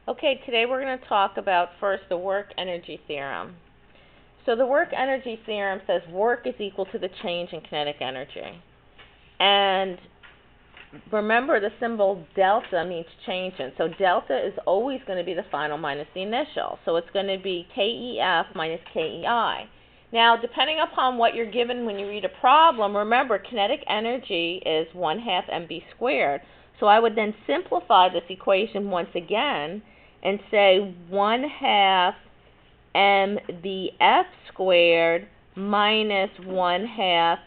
Okay, today we're going to talk about first the work energy theorem. So the work energy theorem says work is equal to the change in kinetic energy. And remember, the symbol delta means change in. So delta is always going to be the final minus the initial. So it's going to be KEF minus KEI. Now, depending upon what you're given when you read a problem, remember kinetic energy is 1/2 mv squared. So I would then simplify this equation once again and say 1/2 mvf squared minus 1/2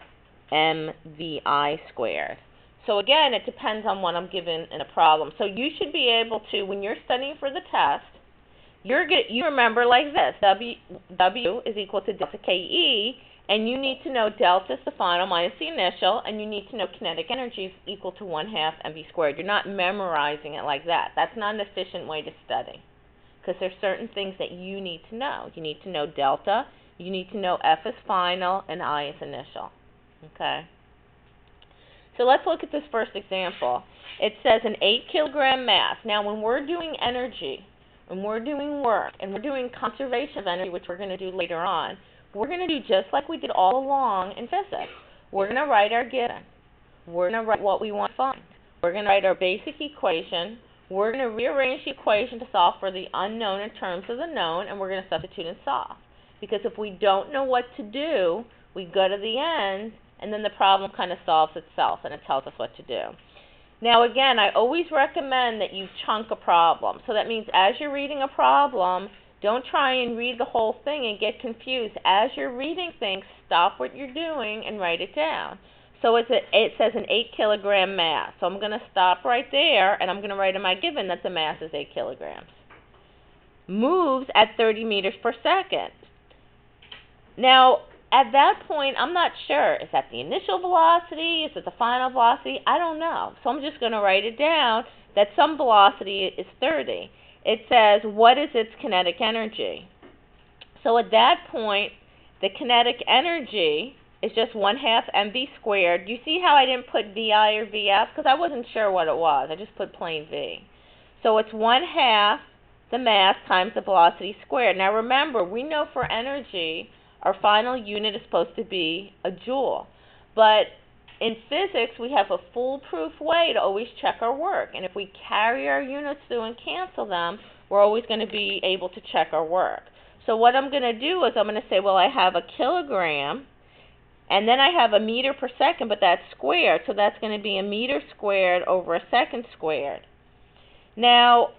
mvi squared. So again, it depends on what I'm given in a problem. So you should be able to, when you're studying for the test, you remember like this: W is equal to delta KE, and you need to know delta is the final minus the initial, and you need to know kinetic energy is equal to 1/2 mv squared. You're not memorizing it like that. That's not an efficient way to study, because there's certain things that you need to know. You need to know delta, you need to know F is final, and I is initial. Okay? So let's look at this first example. It says an 8 kilogram mass. Now when we're doing energy, when we're doing work, and we're doing conservation of energy, which we're going to do later on, we're going to do just like we did all along in physics. We're going to write our given. We're going to write what we want to find. We're going to write our basic equation. We're going to rearrange the equation to solve for the unknown in terms of the known, and we're going to substitute and solve. Because if we don't know what to do, we go to the end, and then the problem kind of solves itself, and it tells us what to do. Now again, I always recommend that you chunk a problem. So that means as you're reading a problem, don't try and read the whole thing and get confused. As you're reading things, stop what you're doing and write it down. So it says an 8 kilogram mass. So I'm going to stop right there, and I'm going to write in my given that the mass is 8 kilograms. Moves at 30 meters per second. Now, at that point, I'm not sure. Is that the initial velocity? Is it the final velocity? I don't know. So I'm just going to write it down that some velocity is 30. It says, what is its kinetic energy? So at that point, the kinetic energy is just 1/2 mv squared. You see how I didn't put VI or VF? Because I wasn't sure what it was. I just put plain V. So it's 1/2 the mass times the velocity squared. Now remember, we know for energy, our final unit is supposed to be a joule. But in physics, we have a foolproof way to always check our work. And if we carry our units through and cancel them, we're always going to be able to check our work. So what I'm going to do is I'm going to say, well, I have a kilogram, and then I have a meter per second, but that's squared. So that's going to be a meter squared over a second squared. Now,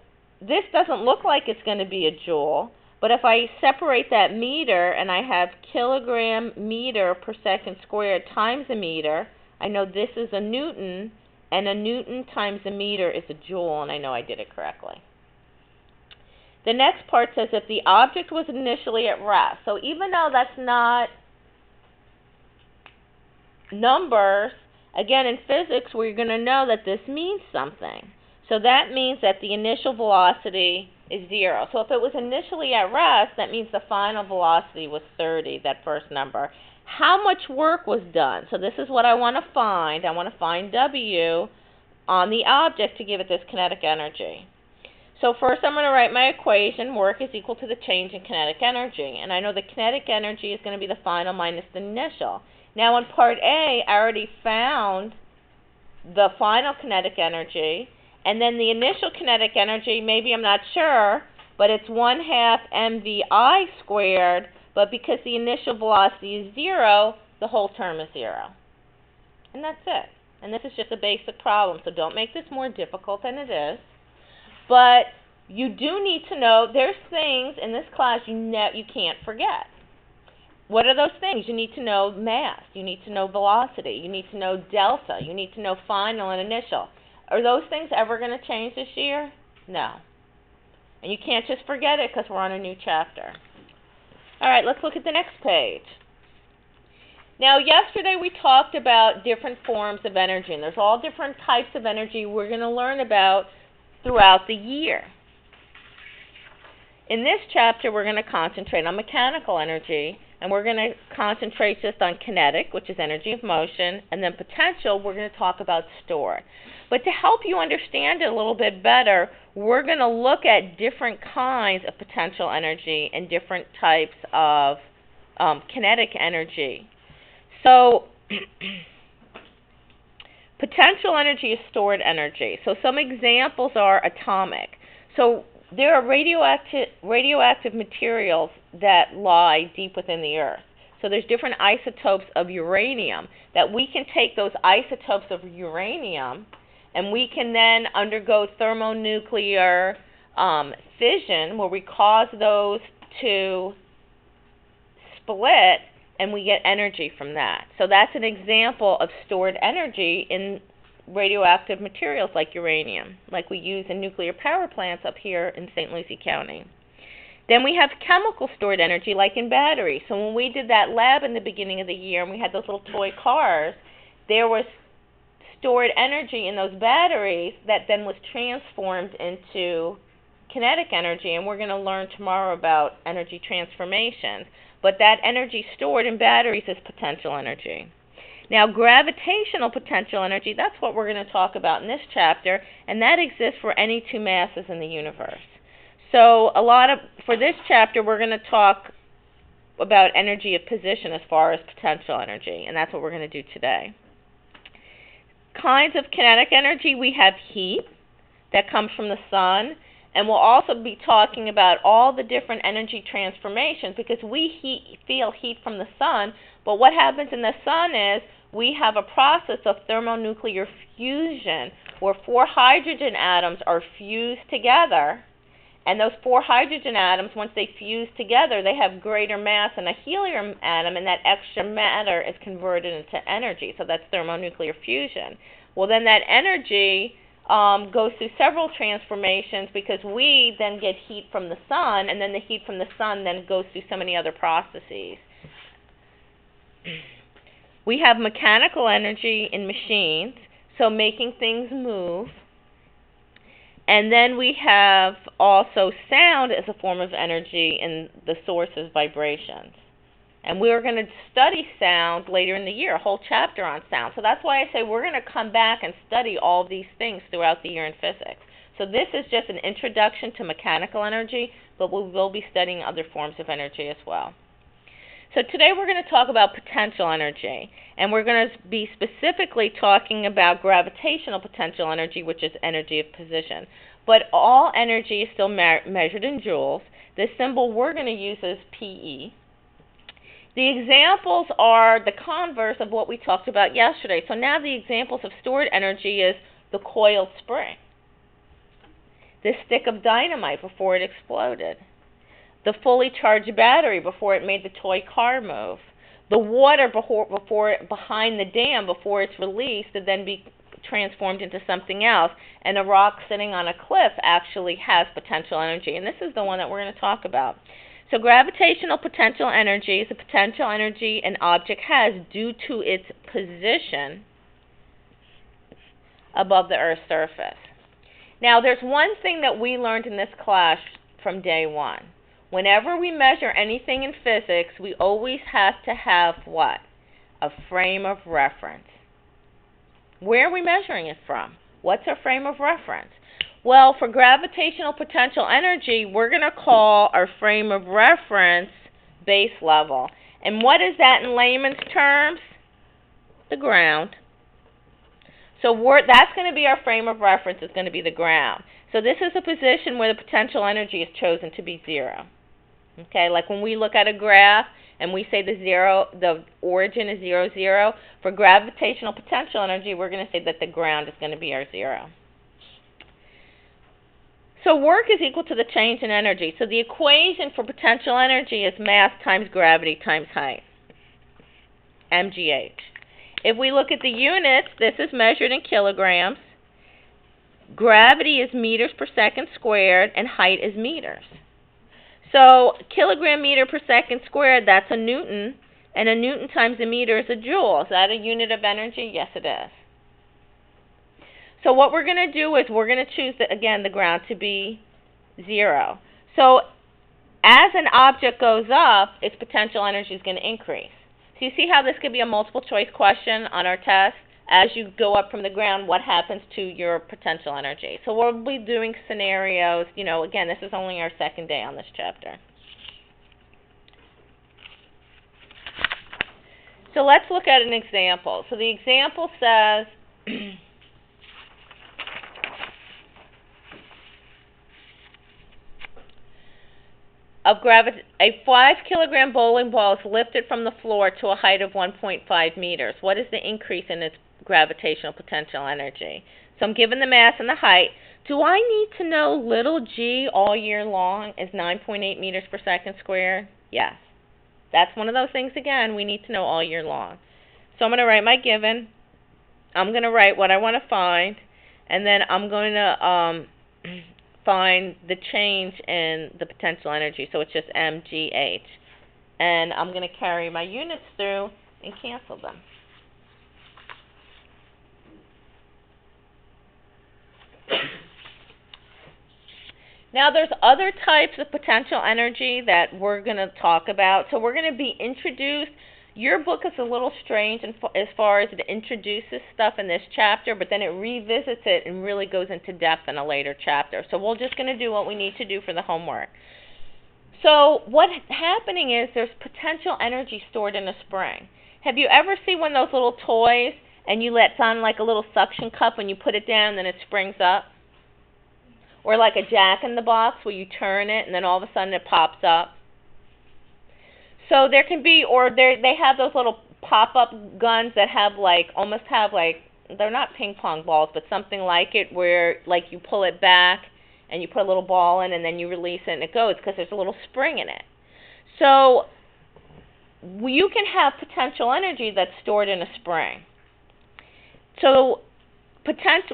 this doesn't look like it's going to be a joule. But if I separate that meter and I have kilogram meter per second squared times a meter, I know this is a Newton, and a Newton times a meter is a joule, and I know I did it correctly. The next part says if the object was initially at rest. So even though that's not numbers, again in physics we're going to know that this means something. So that means that the initial velocity is 0. So if it was initially at rest, that means the final velocity was 30, that first number. How much work was done? So this is what I want to find. I want to find W on the object to give it this kinetic energy. So first I'm going to write my equation. Work is equal to the change in kinetic energy. And I know the kinetic energy is going to be the final minus the initial. Now in part A, I already found the final kinetic energy. And then the initial kinetic energy, maybe I'm not sure, but it's 1/2 mvi squared, but because the initial velocity is 0, the whole term is 0. And that's it. And this is just a basic problem, so don't make this more difficult than it is. But you do need to know, there's things in this class you can't forget. What are those things? You need to know mass, you need to know velocity, you need to know delta, you need to know final and initial. Are those things ever going to change this year? No. And you can't just forget it because we're on a new chapter. All right, let's look at the next page. Now, yesterday we talked about different forms of energy, and there's all different types of energy we're going to learn about throughout the year. In this chapter, we're going to concentrate on mechanical energy, And we're going to concentrate just on kinetic, which is energy of motion, and then potential, we're going to talk about stored. But to help you understand it a little bit better, we're going to look at different kinds of potential energy and different types of kinetic energy. So potential energy is stored energy. So some examples are atomic. So there are radioactive materials that lie deep within the Earth. So there's different isotopes of uranium that we can take those isotopes of uranium and we can then undergo thermonuclear fission where we cause those to split and we get energy from that. So that's an example of stored energy in radioactive materials like uranium, like we use in nuclear power plants up here in St. Lucie County. Then we have chemical stored energy like in batteries. So when we did that lab in the beginning of the year and we had those little toy cars, there was stored energy in those batteries that then was transformed into kinetic energy, and we're going to learn tomorrow about energy transformations. But that energy stored in batteries is potential energy. Now, gravitational potential energy, that's what we're going to talk about in this chapter, and that exists for any two masses in the universe. So for this chapter, we're going to talk about energy of position as far as potential energy, and that's what we're going to do today. Kinds of kinetic energy, we have heat that comes from the sun, and we'll also be talking about all the different energy transformations because we feel heat from the sun, but what happens in the sun is we have a process of thermonuclear fusion where 4 hydrogen atoms are fused together, and those 4 hydrogen atoms, once they fuse together, they have greater mass than a helium atom, and that extra matter is converted into energy, so that's thermonuclear fusion. Well, then that energy goes through several transformations because we then get heat from the sun, and then the heat from the sun then goes through so many other processes. We have mechanical energy in machines, so making things move. And then we have also sound as a form of energy in the source of vibrations. And we're going to study sound later in the year, a whole chapter on sound. So that's why I say we're going to come back and study all of these things throughout the year in physics. So this is just an introduction to mechanical energy, but we will be studying other forms of energy as well. So today we're going to talk about potential energy, and we're going to be specifically talking about gravitational potential energy, which is energy of position. But all energy is still measured in joules. The symbol we're going to use is PE. The examples are the converse of what we talked about yesterday. So now the examples of stored energy is the coiled spring, the stick of dynamite before it exploded, the fully charged battery before it made the toy car move, the water behind the dam before it's released to then be transformed into something else, and a rock sitting on a cliff actually has potential energy, and this is the one that we're going to talk about. So gravitational potential energy is the potential energy an object has due to its position above the Earth's surface. Now, there's one thing that we learned in this class from day one. Whenever we measure anything in physics, we always have to have what? A frame of reference. Where are we measuring it from? What's our frame of reference? Well, for gravitational potential energy, we're going to call our frame of reference base level. And what is that in layman's terms? The ground. So that's going to be our frame of reference, is going to be the ground. So this is a position where the potential energy is chosen to be 0. Okay, like when we look at a graph and we say the origin is 0, 0, for gravitational potential energy, we're going to say that the ground is going to be our 0. So work is equal to the change in energy. So the equation for potential energy is mass times gravity times height, mgh. If we look at the units, this is measured in kilograms. Gravity is meters per second squared, and height is meters. So kilogram meter per second squared, that's a newton, and a newton times a meter is a joule. Is that a unit of energy? Yes, it is. So what we're going to do is we're going to choose, again, the ground to be 0. So as an object goes up, its potential energy is going to increase. So you see how this could be a multiple choice question on our test? As you go up from the ground, what happens to your potential energy? So we'll be doing scenarios. Again, this is only our second day on this chapter. So let's look at an example. So the example says, a 5-kilogram bowling ball is lifted from the floor to a height of 1.5 meters. What is the increase in its gravitational potential energy? So I'm given the mass and the height. Do I need to know little g all year long is 9.8 meters per second squared? Yes. That's one of those things, again, we need to know all year long. So I'm going to write my given. I'm going to write what I want to find. And then I'm going to find the change in the potential energy. So it's just mgh. And I'm going to carry my units through and cancel them. Now there's other types of potential energy that we're going to talk about. So we're going to be introduced. Your book is a little strange as far as it introduces stuff in this chapter, but then it revisits it and really goes into depth in a later chapter. So we're just going to do what we need to do for the homework. So what's happening is there's potential energy stored in a spring. Have you ever seen one of those little toys and you let on like a little suction cup and you put it down and then it springs up? Or like a jack-in-the-box where you turn it and then all of a sudden it pops up. So there can be, or they have those little pop-up guns that have almost have they're not ping pong balls, but something like it where like you pull it back and you put a little ball in and then you release it and it goes because there's a little spring in it. So you can have potential energy that's stored in a spring. So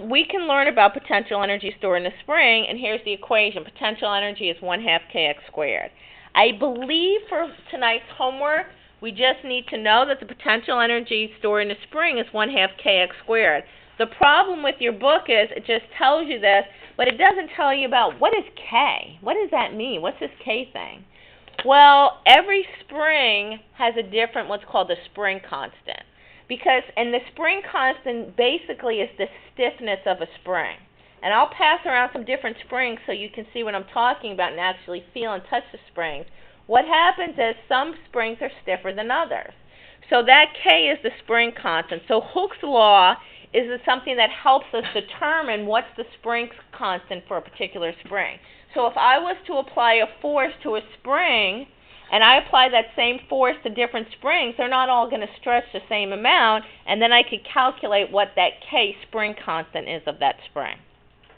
we can learn about potential energy stored in a spring, and here's the equation. Potential energy is 1/2 kx squared. I believe for tonight's homework, we just need to know that the potential energy stored in a spring is 1/2 kx squared. The problem with your book is it just tells you this, but it doesn't tell you about what is K. What does that mean? What's this K thing? Well, every spring has a different, what's called a spring constant. And the spring constant basically is the stiffness of a spring. And I'll pass around some different springs so you can see what I'm talking about and actually feel and touch the springs. What happens is some springs are stiffer than others. So that K is the spring constant. So Hooke's law is something that helps us determine what's the spring constant for a particular spring. So if I was to apply a force to a spring, and I apply that same force to different springs, they're not all going to stretch the same amount, and then I could calculate what that K spring constant is of that spring.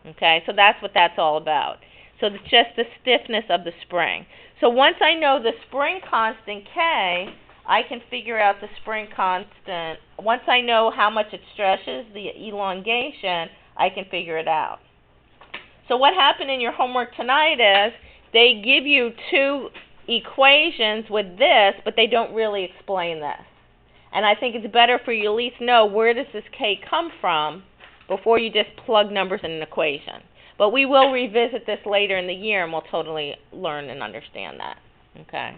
Okay, so that's what that's all about. So it's just the stiffness of the spring. So once I know the spring constant K, I can figure out the spring constant. Once I know how much it stretches, the elongation, I can figure it out. So what happened in your homework tonight is they give you two equations with this, but they don't really explain this. And I think it's better for you to at least know where does this K come from before you just plug numbers in an equation. But we will revisit this later in the year and we'll totally learn and understand that. Okay.